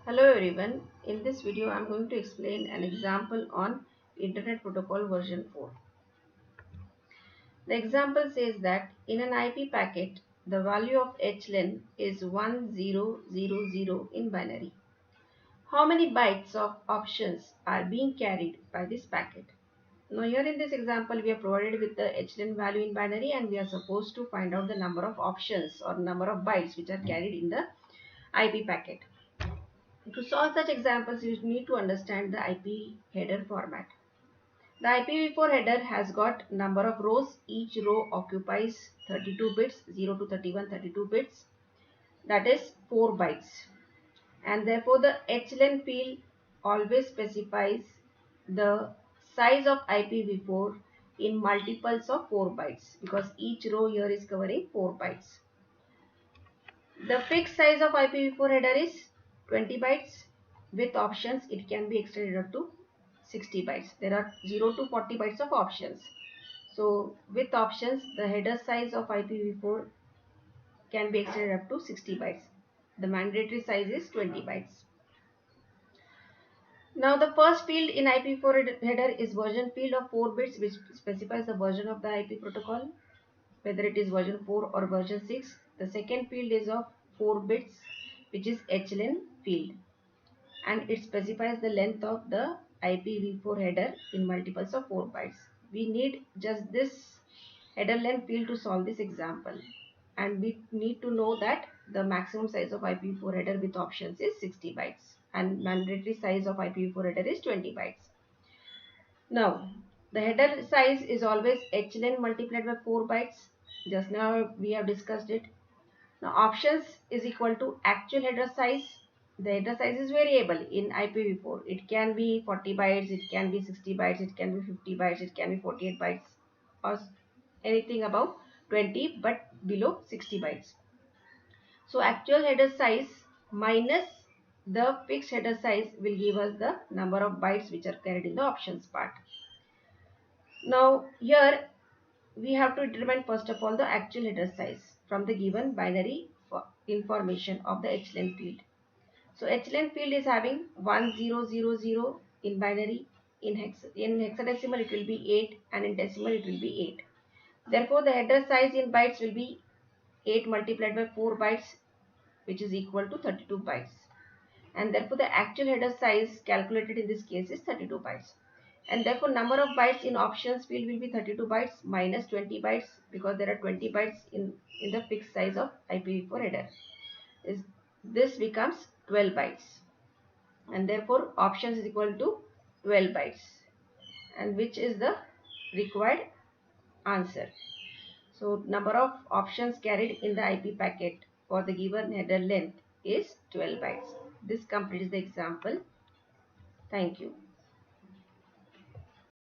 Hello everyone, in this video I am going to explain an example on Internet Protocol version 4. The example says that in an IP packet, the value of HLN is 1000 in binary. How many bytes of options are being carried by this packet? Now here in this example we are provided with the HLN value in binary and we are supposed to find out the number of options or number of bytes which are carried in the IP packet. To solve such examples, you need to understand the IP header format. The IPv4 header has got number of rows. Each row occupies 32 bits, 0 to 31, 32 bits. That is 4 bytes. And therefore, the HLN field always specifies the size of IPv4 in multiples of 4 bytes because each row here is covering 4 bytes. The fixed size of IPv4 header is 20 bytes. With options, it can be extended up to 60 bytes. There are 0 to 40 bytes of options. So with options, the header size of IPv4 can be extended up to 60 bytes. The mandatory size is 20 bytes. Now the first field in IPv4 header is version field of 4 bits, which specifies the version of the IP protocol, whether it is version 4 or version 6. The second field is of 4 bits, which is HLN field, and it specifies the length of the IPv4 header in multiples of 4 bytes. We need just this header length field to solve this example, and we need to know that the maximum size of IPv4 header with options is 60 bytes and mandatory size of IPv4 header is 20 bytes. Now the header size is always HLN multiplied by 4 bytes. Just now we have discussed it. Now options is equal to actual header size. The header size is variable in IPv4. It can be 40 bytes, it can be 60 bytes, it can be 50 bytes, it can be 48 bytes or anything above 20 but below 60 bytes. So actual header size minus the fixed header size will give us the number of bytes which are carried in the options part. Now here we have to determine first of all the actual header size from the given binary information of the HLN field. So HLN field is having 1000 in binary. In hexadecimal it will be 8 and in decimal it will be 8. Therefore the header size in bytes will be 8 multiplied by 4 bytes, which is equal to 32 bytes. And therefore the actual header size calculated in this case is 32 bytes. And therefore number of bytes in options field will be 32 bytes minus 20 bytes because there are 20 bytes in the fixed size of IPv4 header. This becomes 12 bytes, and therefore options is equal to 12 bytes, and which is the required answer. So number of options carried in the IP packet for the given header length is 12 bytes. This completes the example. Thank you.